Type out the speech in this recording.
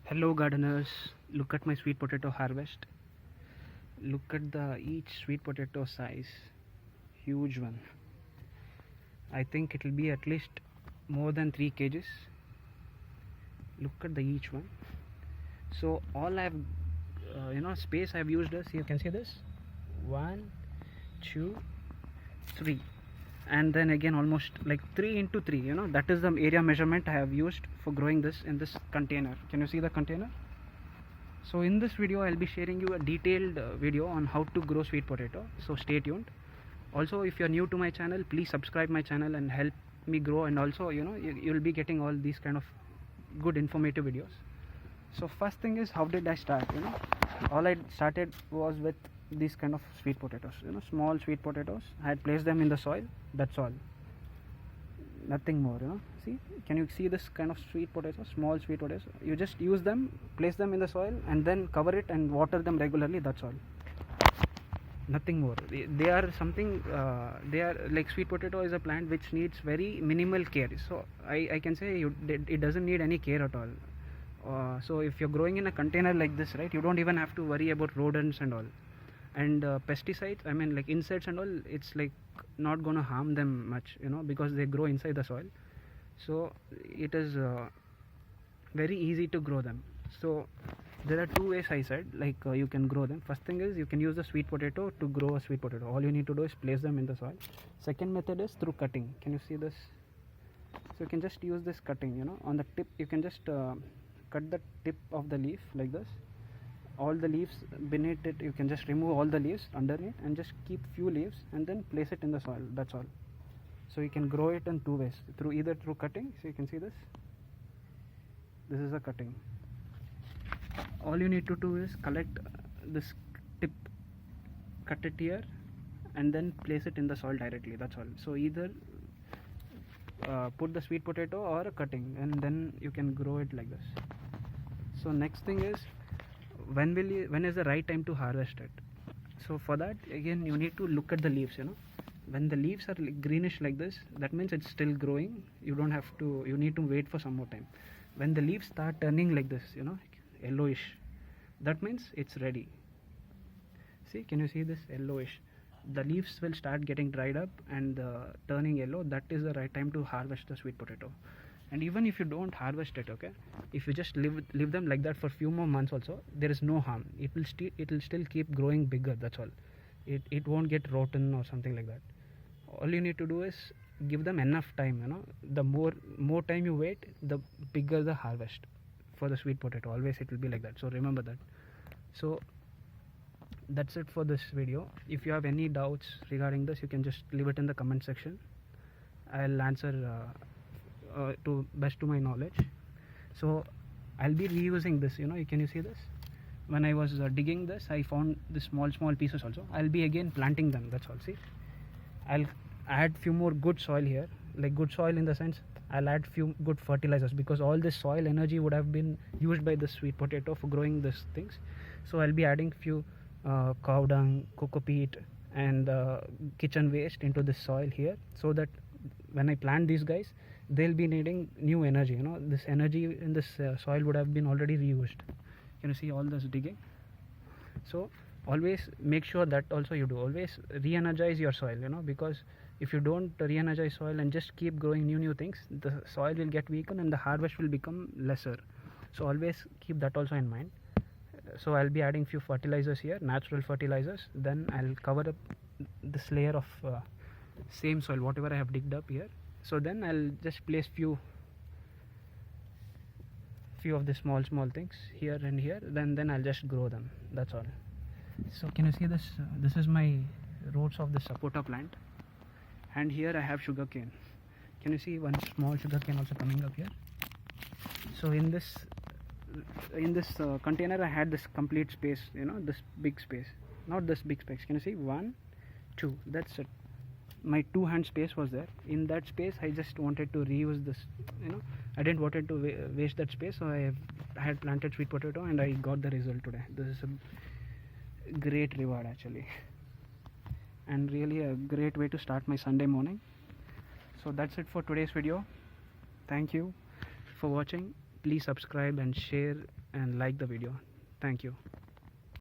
Hello gardeners, look at my sweet potato harvest. Look at the each sweet potato size, huge one. I think it will be at least more than 3 kgs. Look at the each one. So all I've space I've used is, you can see this, 1 2 3, and then again almost like 3 into 3, that is the area measurement I have used for growing this in this container. Can you see the container? So in this video I'll be sharing you a detailed video on how to grow sweet potato, so stay tuned. Also, if you're new to my channel, please subscribe my channel and help me grow, and also you'll be getting all these kind of good informative videos. So first thing is, how did I start? All I started was with these kind of sweet potatoes, small sweet potatoes. I had placed them in the soil, that's all, nothing more. See, can you see this kind of sweet potatoes, small sweet potatoes? You just use them, place them in the soil, and then cover it and water them regularly, that's all, nothing more. They are something, they are like, sweet potato is a plant which needs very minimal care, so I can say it doesn't need any care at all. So if you're growing in a container like this, right, you don't even have to worry about rodents and all, and pesticides, I mean like insects and all, it's like not gonna harm them much, because they grow inside the soil. So it is very easy to grow them. So there are two ways I said, like, you can grow them. First thing is, you can use the sweet potato to grow a sweet potato. All you need to do is place them in the soil. Second method is through cutting. Can you see this? So you can just use this cutting, on the tip. You can just cut the tip of the leaf like this. All the leaves beneath it, you can just remove all the leaves underneath and just keep few leaves and then place it in the soil, that's all. So you can grow it in two ways, either through cutting. So you can see this is a cutting. All you need to do is collect this tip, cut it here, and then place it in the soil directly, that's all. So either put the sweet potato or a cutting, and then you can grow it like this. So next thing is, when is the right time to harvest it? So for that, again, you need to look at the leaves. When the leaves are greenish like this, that means it's still growing. You need to wait for some more time. When the leaves start turning like this, yellowish, that means it's ready. See, can you see this yellowish? The leaves will start getting dried up and turning yellow. That is the right time to harvest the sweet potato. And even if you don't harvest it, okay, if you just leave them like that for few more months also, there is no harm. It will still keep growing bigger, that's all. It won't get rotten or something like that. All you need to do is give them enough time. The more time you wait, the bigger the harvest for the sweet potato. Always it will be like that, so remember that. So that's it for this video. If you have any doubts regarding this, you can just leave it in the comment section. I'll answer to best to my knowledge. So I'll be reusing this. Can you see this? When I was digging this, I found the small pieces also. I'll be again planting them, that's all. See, I'll add few more good soil here, like good soil in the sense, I'll add few good fertilizers, because all this soil energy would have been used by the sweet potato for growing these things. So I'll be adding few cow dung, coco peat, and kitchen waste into this soil here, so that when I plant these guys, they'll be needing new energy. This energy in this soil would have been already reused. Can you see all this digging? So always make sure that also you do. Always re-energize your soil, because if you don't re-energize soil and just keep growing new things, the soil will get weakened and the harvest will become lesser. So always keep that also in mind. So I'll be adding few fertilizers here, natural fertilizers. Then I'll cover up this layer of same soil, whatever I have digged up here. So then I'll just place few of the small things here and here. Then I'll just grow them, that's all. So can you see this? This is my roots of the sapota plant, and here I have sugarcane. Can you see one small sugarcane also coming up here? So in this container, I had this complete space, this big space, not this big space. Can you see? 1 2, that's it. My 2-hand space was there. In that space, I just wanted to reuse this. I didn't wanted to waste that space, so I had planted sweet potato, and I got the result today. This is a great reward actually, and really a great way to start my Sunday morning. So that's it for today's video. Thank you for watching. Please subscribe and share and like the video. Thank you.